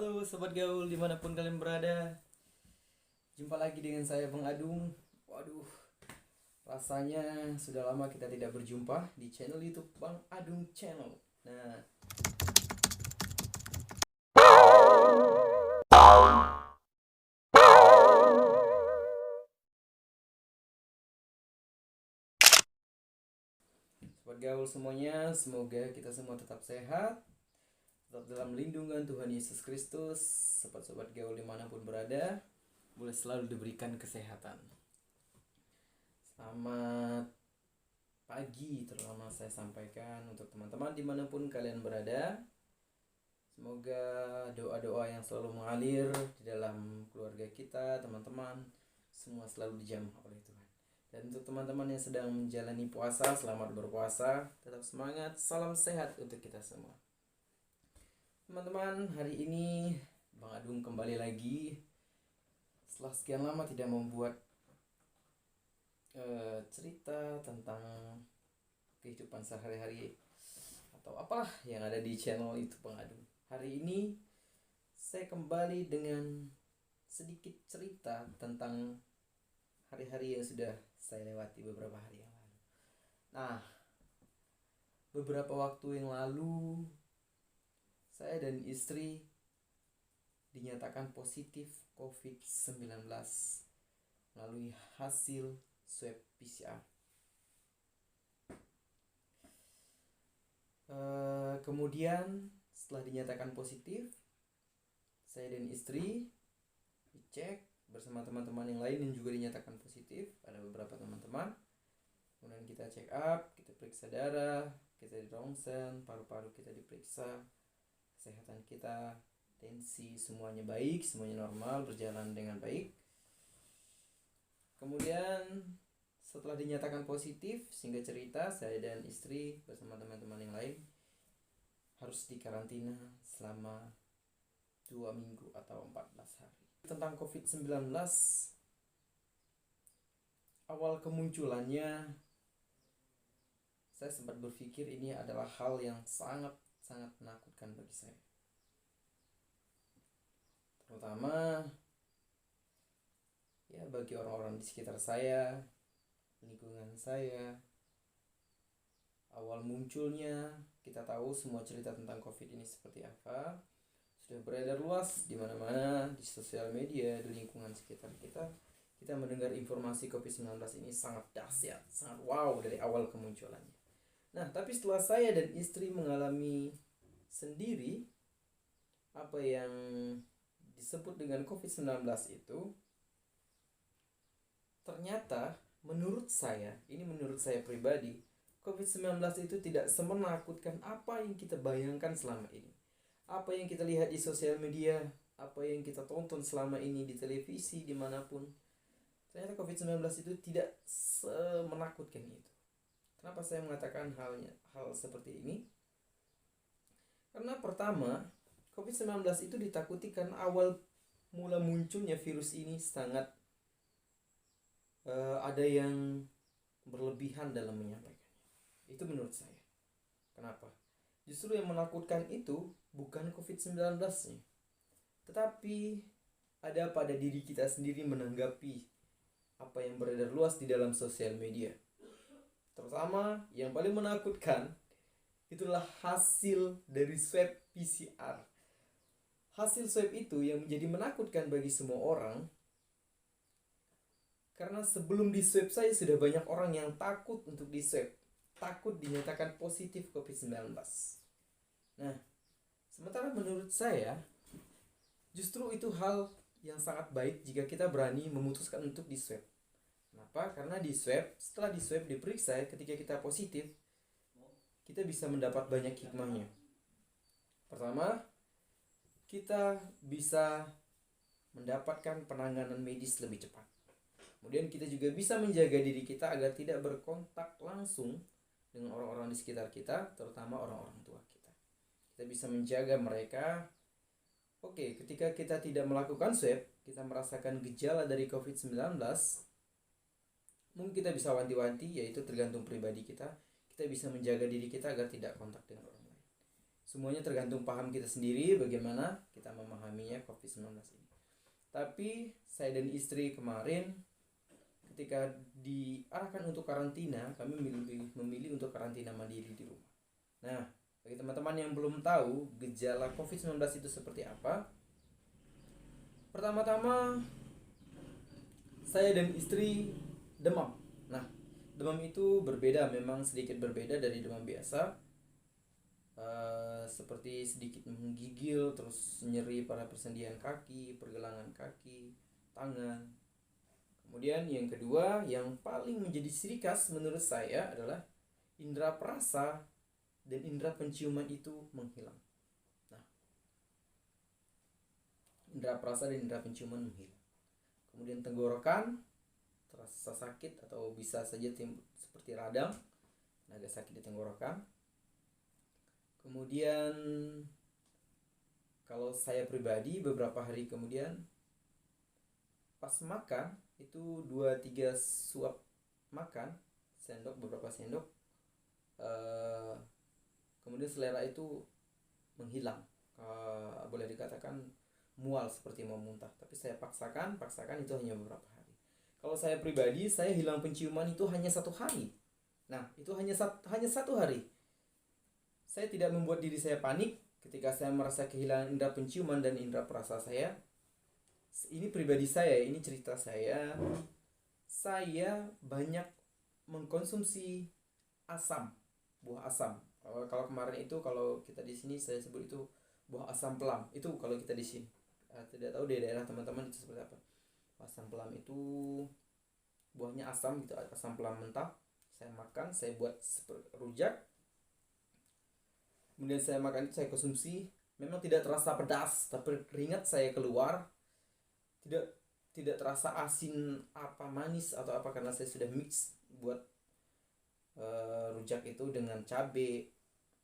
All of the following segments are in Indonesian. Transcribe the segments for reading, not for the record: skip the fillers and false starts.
Halo Sobat Gaul dimanapun kalian berada. Jumpa lagi dengan saya Bang Adung. Waduh, rasanya sudah lama kita tidak berjumpa di channel YouTube Bang Adung Channel. Nah, Sobat Gaul semuanya, semoga kita semua tetap sehat, tetap dalam lindungan Tuhan Yesus Kristus. Sobat-sobat Gaul dimanapun berada, boleh selalu diberikan kesehatan. Selamat pagi terutama saya sampaikan untuk teman-teman dimanapun kalian berada. Semoga doa-doa yang selalu mengalir di dalam keluarga kita, teman-teman, semua selalu dijamah oleh Tuhan. Dan untuk teman-teman yang sedang menjalani puasa, selamat berpuasa, tetap semangat, salam sehat untuk kita semua. Teman-teman, hari ini Bang Adung kembali lagi setelah sekian lama tidak membuat cerita tentang kehidupan sehari-hari atau apalah yang ada di channel itu Bang Adung. Hari ini saya kembali dengan sedikit cerita tentang hari-hari yang sudah saya lewati beberapa hari yang lalu. Nah, beberapa waktu yang lalu saya dan istri dinyatakan positif COVID-19 melalui hasil swab PCR. Kemudian setelah dinyatakan positif, saya dan istri dicek bersama teman-teman yang lain yang juga dinyatakan positif. Ada beberapa teman-teman. Kemudian kita check up, kita periksa darah, kita di ronsen, paru-paru kita diperiksa, kesehatan kita, tensi semuanya baik, semuanya normal, berjalan dengan baik. Kemudian setelah dinyatakan positif, singkat cerita saya dan istri bersama teman-teman yang lain harus dikarantina selama 2 minggu atau 14 hari. Tentang COVID-19, awal kemunculannya saya sempat berpikir ini adalah hal yang sangat menakutkan bagi saya. Terutama ya bagi orang-orang di sekitar saya, lingkungan saya. Awal munculnya kita tahu semua cerita tentang COVID ini seperti apa. Sudah beredar luas di mana-mana, di sosial media, di lingkungan sekitar kita. Kita mendengar informasi COVID-19 ini sangat dahsyat, sangat wow dari awal kemunculannya. Nah, tapi setelah saya dan istri mengalami sendiri apa yang disebut dengan COVID-19 itu, ternyata menurut saya pribadi, COVID-19 itu tidak semenakutkan apa yang kita bayangkan selama ini. Apa yang kita lihat di sosial media, apa yang kita tonton selama ini di televisi, dimanapun. Ternyata COVID-19 itu tidak semenakutkan itu. Kenapa saya mengatakan hal seperti ini? Karena pertama, COVID-19 itu ditakuti karena awal mula munculnya virus ini sangat ada yang berlebihan dalam menyampaikannya. Itu menurut saya. Kenapa? Justru yang menakutkan itu bukan COVID-19-nya, tetapi ada pada diri kita sendiri menanggapi apa yang beredar luas di dalam sosial media. Terutama yang paling menakutkan itulah hasil dari swab PCR. Hasil swab itu yang menjadi menakutkan bagi semua orang, karena sebelum di swab saya sudah banyak orang yang takut untuk di swab, takut dinyatakan positif COVID-19. Nah, sementara menurut saya justru itu hal yang sangat baik jika kita berani memutuskan untuk di swab. Kenapa? Karena di swab, setelah di swab diperiksa, ketika kita positif, kita bisa mendapat banyak hikmahnya. Pertama, kita bisa mendapatkan penanganan medis lebih cepat. Kemudian kita juga bisa menjaga diri kita agar tidak berkontak langsung dengan orang-orang di sekitar kita, terutama orang-orang tua kita. Kita bisa menjaga mereka. Oke, ketika kita tidak melakukan swab, kita merasakan gejala dari COVID-19, mungkin kita bisa wanti-wanti, yaitu tergantung pribadi kita. Kita bisa menjaga diri kita agar tidak kontak dengan orang lain. semuanya tergantung paham kita sendiri bagaimana kita memahaminya COVID-19 ini. Tapi saya dan istri kemarin ketika diarahkan untuk karantina, kami memilih untuk karantina mandiri di rumah. Nah, bagi teman-teman yang belum tahu gejala COVID-19 itu seperti apa, pertama-tama saya dan istri demam. Nah, demam itu berbeda, memang sedikit berbeda dari demam biasa. Seperti sedikit menggigil, terus nyeri pada persendian kaki, pergelangan kaki, tangan. Kemudian yang kedua, yang paling menjadi ciri khas menurut saya adalah indera perasa dan indera penciuman itu menghilang. Nah, indera perasa dan indera penciuman menghilang. Kemudian tenggorokan terasa sakit atau bisa saja seperti radang, agak sakit di tenggorokan. Kemudian kalau saya pribadi beberapa hari kemudian pas makan itu 2-3 suap makan sendok, beberapa sendok, kemudian selera itu menghilang, boleh dikatakan mual seperti mau muntah. Tapi saya paksakan itu hanya beberapa hari. Kalau saya pribadi, saya hilang penciuman itu hanya 1 hari. Nah, itu hanya satu hari. Saya tidak membuat diri saya panik ketika saya merasa kehilangan indera penciuman dan indera perasa saya. Ini pribadi saya, ini cerita saya. Saya banyak mengkonsumsi asam, buah asam. Kalau kemarin itu, kalau kita di sini saya sebut itu buah asam pelam. Itu kalau kita di sini. Tidak tahu di daerah teman-teman itu seperti apa. Asam pelam itu buahnya asam gitu, asam pelam mentah. Saya makan, saya buat rujak. Kemudian saya makan itu, saya konsumsi. Memang tidak terasa pedas, tapi keringat saya keluar. Tidak terasa asin apa manis atau apa, karena saya sudah mix buat rujak itu dengan cabai,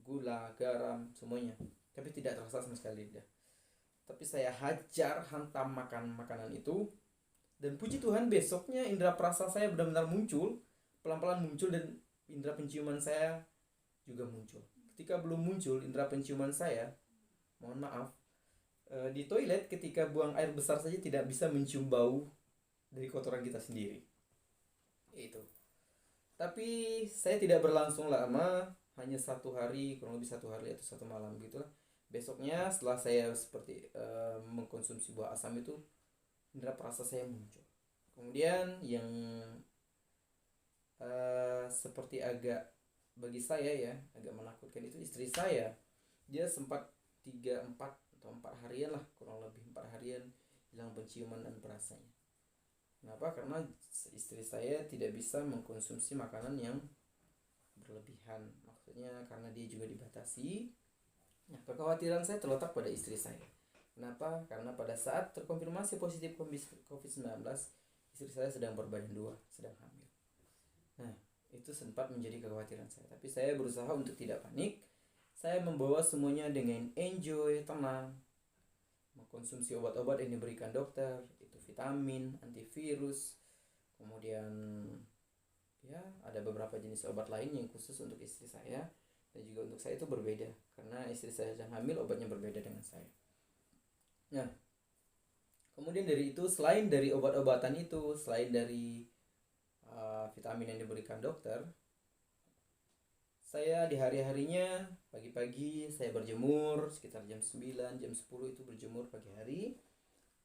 gula, garam, semuanya. Tapi tidak terasa sama sekali lidah. Tapi saya hajar hantam makan makanan itu, dan puji Tuhan besoknya indera perasa saya benar-benar muncul, pelan-pelan muncul, dan indera penciuman saya juga muncul. Ketika belum muncul indera penciuman saya, mohon maaf, di toilet ketika buang air besar saja tidak bisa mencium bau dari kotoran kita sendiri. Itu. Tapi saya tidak berlangsung lama, hanya 1 hari, kurang lebih 1 hari atau 1 malam gitulah. Besoknya setelah saya seperti mengkonsumsi buah asam itu, indera perasa saya muncul. Kemudian yang seperti agak, bagi saya ya, agak menakutkan itu istri saya. Dia sempat 3-4 atau 4 harian lah, kurang lebih 4 harian hilang penciuman dan perasanya. Kenapa? Karena istri saya tidak bisa mengkonsumsi makanan yang berlebihan. Maksudnya karena dia juga dibatasi. Nah, kekhawatiran saya terletak pada istri saya. Kenapa? Karena pada saat terkonfirmasi positif COVID-19, istri saya sedang berbadan 2, sedang hamil. Nah, itu sempat menjadi kekhawatiran saya. Tapi saya berusaha untuk tidak panik. Saya membawa semuanya dengan enjoy, tenang. Mengkonsumsi obat-obat yang diberikan dokter, itu vitamin, antivirus. Kemudian ya ada beberapa jenis obat lain yang khusus untuk istri saya, dan juga untuk saya itu berbeda, karena istri saya sedang hamil, obatnya berbeda dengan saya. Nah, kemudian dari itu, selain dari obat-obatan itu, selain dari vitamin yang diberikan dokter, saya di hari-harinya pagi-pagi saya berjemur sekitar jam 9, jam 10 itu berjemur pagi hari.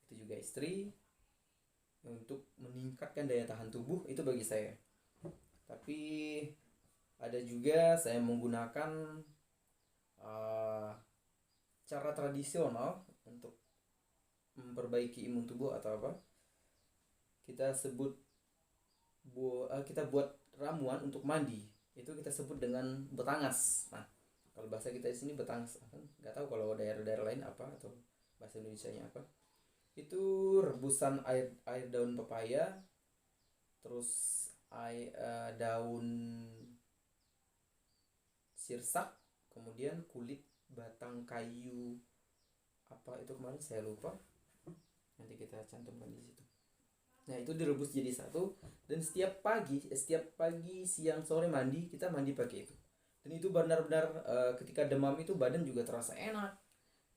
Itu juga istri, untuk meningkatkan daya tahan tubuh, itu bagi saya. Tapi ada juga saya menggunakan cara tradisional untuk memperbaiki imun tubuh atau apa, kita sebut kita buat ramuan untuk mandi, itu kita sebut dengan betangas. Nah, kalau bahasa kita di sini betangas, nggak tahu kalau daerah-daerah lain apa atau bahasa Indonesianya apa. Itu rebusan air daun pepaya, terus daun sirsak, kemudian kulit batang kayu apa itu kemarin saya lupa, nanti kita cantumkan di situ. Nah, itu direbus jadi satu, dan setiap pagi, siang, sore mandi, kita mandi pakai itu. Dan itu benar-benar ketika demam itu badan juga terasa enak.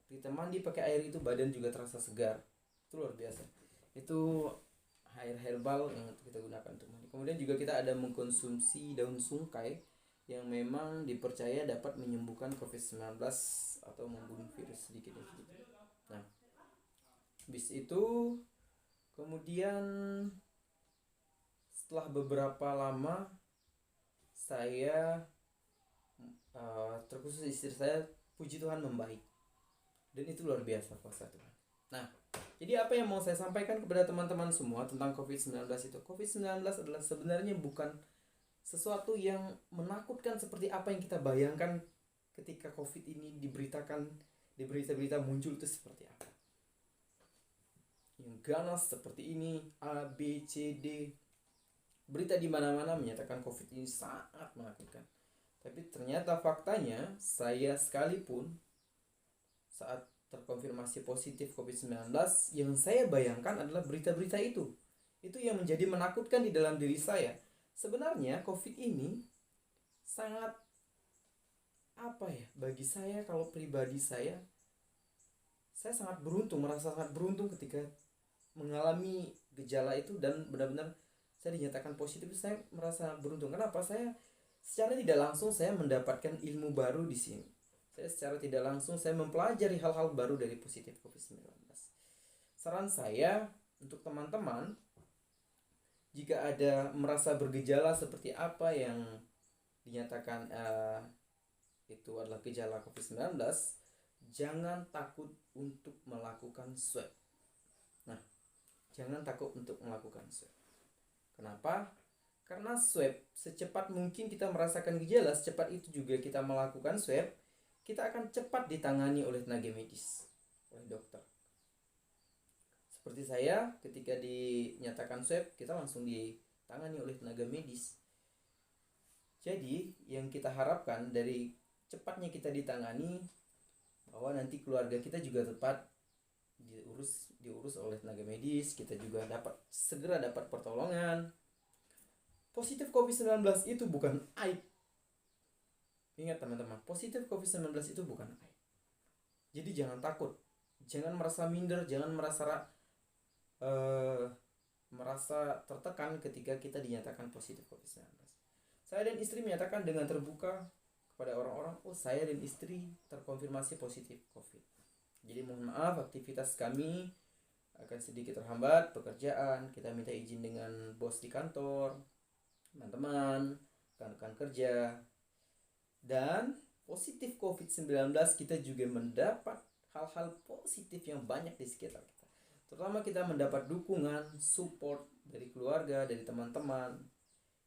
Kita mandi pakai air itu badan juga terasa segar. Itu luar biasa. Itu air herbal yang kita gunakan untuk mandi. Kemudian juga kita ada mengkonsumsi daun sungkai yang memang dipercaya dapat menyembuhkan COVID-19 atau membunuh virus sedikit demi sedikit. Nah, habis itu kemudian setelah beberapa lama saya terkhusus istri saya, puji Tuhan, membaik. Dan itu luar biasa kuasa Tuhan. Nah, jadi apa yang mau saya sampaikan kepada teman-teman semua tentang COVID-19 itu? COVID-19 adalah sebenarnya bukan sesuatu yang menakutkan seperti apa yang kita bayangkan ketika COVID ini diberitakan di berita-berita muncul itu seperti apa. Yang ganas seperti ini, A, B, C, D. Berita di mana-mana menyatakan COVID ini sangat menakutkan. Tapi ternyata faktanya, saya sekalipun saat terkonfirmasi positif COVID-19, yang saya bayangkan adalah berita-berita itu. Itu yang menjadi menakutkan di dalam diri saya. Sebenarnya COVID ini sangat bagi saya, kalau pribadi saya sangat beruntung, merasa sangat beruntung ketika mengalami gejala itu dan benar-benar saya dinyatakan positif. Saya merasa beruntung. Kenapa? Saya secara tidak langsung saya mendapatkan ilmu baru di sini. Secara tidak langsung saya mempelajari hal-hal baru dari positif COVID-19. Saran saya untuk teman-teman, jika ada merasa bergejala seperti apa yang dinyatakan itu adalah gejala COVID-19, jangan takut untuk melakukan swab. Nah, jangan takut untuk melakukan swab. Kenapa? Karena swab, secepat mungkin kita merasakan gejala, secepat itu juga kita melakukan swab, kita akan cepat ditangani oleh tenaga medis, oleh dokter. Seperti saya, ketika dinyatakan swab, kita langsung ditangani oleh tenaga medis. Jadi, yang kita harapkan dari cepatnya kita ditangani, bahwa nanti keluarga kita juga tepat diurus oleh tenaga medis, kita juga segera dapat pertolongan. Positif COVID-19 itu bukan aib. Ingat teman-teman, positif COVID-19 itu bukan aib. Jadi jangan takut, jangan merasa minder, jangan merasa tertekan ketika kita dinyatakan positif COVID-19. Saya dan istri menyatakan dengan terbuka kepada orang-orang, saya dan istri terkonfirmasi positif COVID. Jadi mohon maaf, aktivitas kami akan sedikit terhambat, pekerjaan, kita minta izin dengan bos di kantor, teman-teman, rekan-rekan kerja. Dan positif COVID-19 kita juga mendapat hal-hal positif yang banyak di sekitar kita. Terutama kita mendapat dukungan, support dari keluarga, dari teman-teman.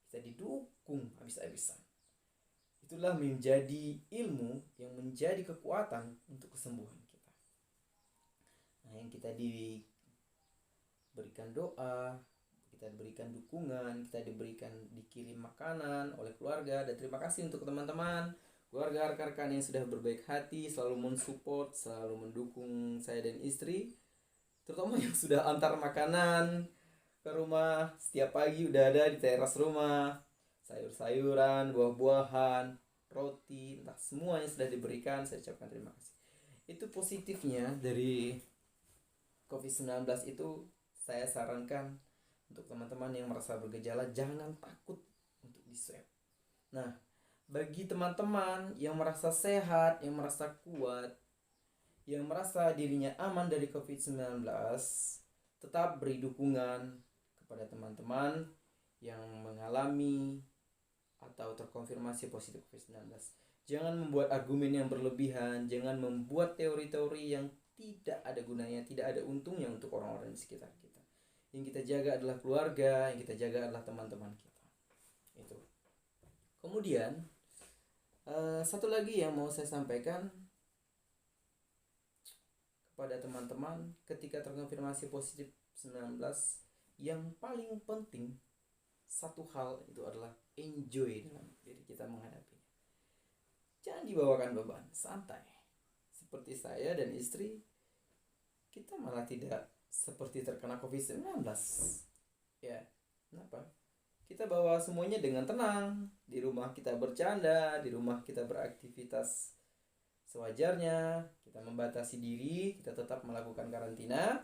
Kita didukung habis-habisan. Itulah menjadi ilmu yang menjadi kekuatan untuk kesembuhan kita. Nah, yang kita diberikan doa, kita diberikan dukungan, kita dikirim makanan oleh keluarga. Dan terima kasih untuk teman-teman, keluarga, rekan-rekan yang sudah berbaik hati, selalu mensupport, selalu mendukung saya dan istri. Terutama yang sudah antar makanan ke rumah, setiap pagi udah ada di teras rumah, sayur-sayuran, buah-buahan, roti, entah semuanya sudah diberikan. Saya ucapkan terima kasih. Itu positifnya dari COVID-19 itu. Saya sarankan untuk teman-teman yang merasa bergejala, jangan takut untuk di-swab. Nah, bagi teman-teman yang merasa sehat, yang merasa kuat, yang merasa dirinya aman dari COVID-19, tetap beri dukungan kepada teman-teman yang mengalami atau terkonfirmasi positif COVID-19. Jangan membuat argumen yang berlebihan, jangan membuat teori-teori yang tidak ada gunanya, tidak ada untungnya untuk orang-orang di sekitar kita. Yang kita jaga adalah keluarga, yang kita jaga adalah teman-teman kita. Itu. Kemudian satu lagi yang mau saya sampaikan kepada teman-teman ketika terkonfirmasi positif 19, yang paling penting satu hal itu adalah enjoy dalam diri kita menghadapinya. Jangan dibawakan beban, santai. Seperti saya dan istri, kita malah tidak seperti terkena COVID-19. Ya, kenapa? kita bawa semuanya dengan tenang. Di rumah kita bercanda, di rumah kita beraktivitas sewajarnya, kita membatasi diri, kita tetap melakukan karantina,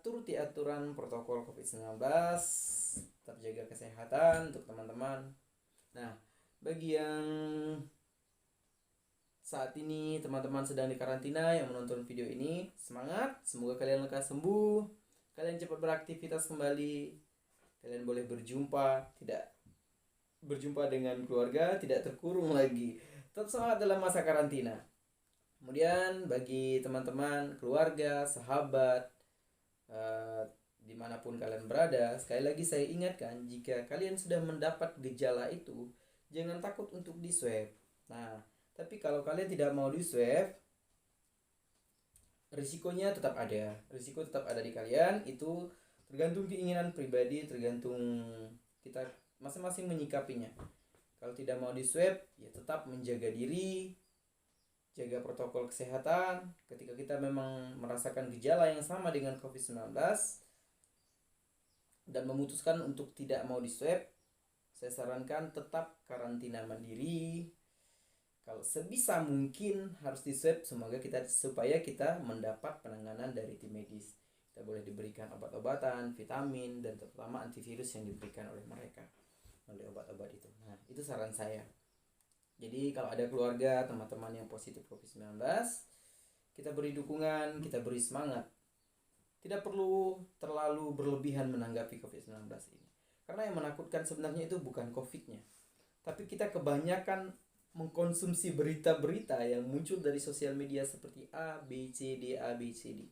turuti aturan protokol COVID-19, tetap jaga kesehatan untuk teman-teman. Nah, bagi yang saat ini teman-teman sedang di karantina yang menonton video ini, semangat, semoga kalian lekas sembuh, kalian cepat beraktivitas kembali, kalian boleh berjumpa, tidak berjumpa dengan keluarga, tidak terkurung lagi. Tetap semangat dalam masa karantina. Kemudian bagi teman-teman, keluarga, sahabat, dimanapun kalian berada, sekali lagi saya ingatkan, jika kalian sudah mendapat gejala itu, jangan takut untuk di swab. Nah, tapi kalau kalian tidak mau di swab, risikonya tetap ada. Risiko tetap ada di kalian, itu tergantung keinginan pribadi, tergantung kita masing-masing menyikapinya. Kalau tidak mau di swab, ya tetap menjaga diri, jaga protokol kesehatan. Ketika kita memang merasakan gejala yang sama dengan COVID-19 dan memutuskan untuk tidak mau di swab, saya sarankan tetap karantina mandiri. Kalau sebisa mungkin harus di swab, supaya kita mendapat penanganan dari tim medis. Kita boleh diberikan obat-obatan, vitamin, dan terutama antivirus yang diberikan oleh mereka oleh obat-obat itu. Nah, itu saran saya. Jadi kalau ada keluarga, teman-teman yang positif COVID-19, kita beri dukungan, kita beri semangat. Tidak perlu terlalu berlebihan menanggapi COVID-19 ini. Karena yang menakutkan sebenarnya itu bukan COVID-nya, tapi kita kebanyakan mengkonsumsi berita-berita yang muncul dari sosial media seperti A, B, C, D, A, B, C, D.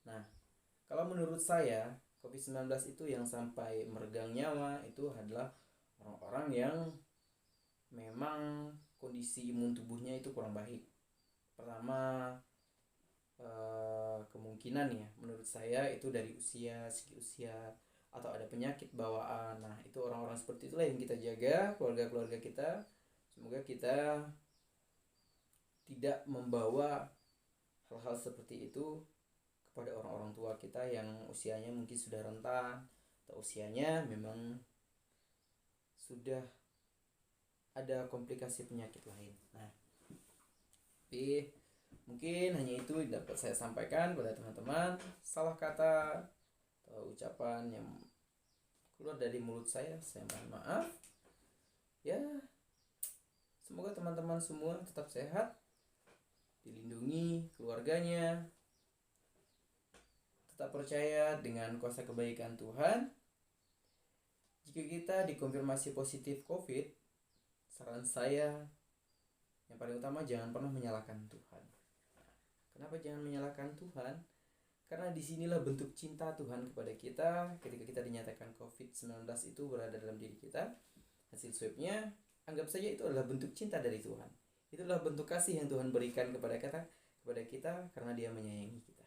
Nah, kalau menurut saya, COVID-19 itu yang sampai meregang nyawa itu adalah orang-orang yang memang kondisi imun tubuhnya itu kurang baik. Pertama, kemungkinan ya menurut saya itu dari segi usia atau ada penyakit bawaan. Nah, itu orang-orang seperti itulah yang kita jaga, keluarga-keluarga kita. Semoga kita tidak membawa hal-hal seperti itu kepada orang-orang tua kita yang usianya mungkin sudah rentan atau usianya memang sudah ada komplikasi penyakit lain. Nah, tapi mungkin hanya itu yang dapat saya sampaikan pada teman-teman. Salah kata atau ucapan yang keluar dari mulut saya mohon maaf. Ya, semoga teman-teman semua tetap sehat, dilindungi keluarganya, tetap percaya dengan kuasa kebaikan Tuhan. Jika kita dikonfirmasi positif COVID, saran saya yang paling utama jangan pernah menyalahkan Tuhan. Kenapa jangan menyalahkan Tuhan? Karena disinilah bentuk cinta Tuhan kepada kita. Ketika kita dinyatakan COVID-19 itu berada dalam diri kita, hasil swabnya, anggap saja itu adalah bentuk cinta dari Tuhan. Itulah bentuk kasih yang Tuhan berikan kepada kita karena Dia menyayangi kita.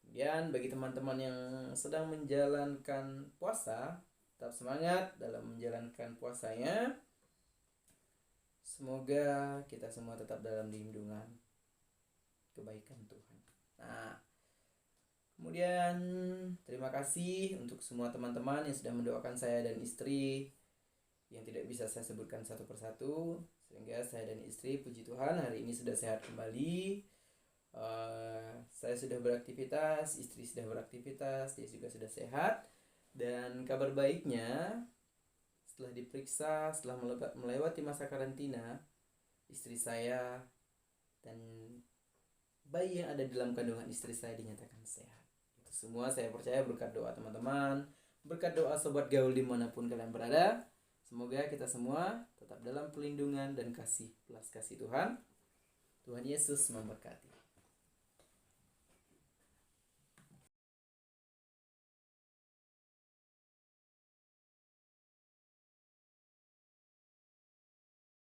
Kemudian bagi teman-teman yang sedang menjalankan puasa, tetap semangat dalam menjalankan puasanya. Semoga kita semua tetap dalam lindungan kebaikan Tuhan. Nah, kemudian terima kasih untuk semua teman-teman yang sudah mendoakan saya dan istri yang tidak bisa saya sebutkan satu persatu, sehingga saya dan istri puji Tuhan hari ini sudah sehat kembali. Saya sudah beraktivitas, istri sudah beraktivitas, dia juga sudah sehat. Dan kabar baiknya, setelah diperiksa, setelah melewati masa karantina, istri saya dan bayi yang ada dalam kandungan istri saya dinyatakan sehat. Itu semua saya percaya berkat doa teman-teman, berkat doa sobat gaul dimanapun kalian berada. Semoga kita semua tetap dalam perlindungan dan belas kasih Tuhan. Tuhan Yesus memberkati.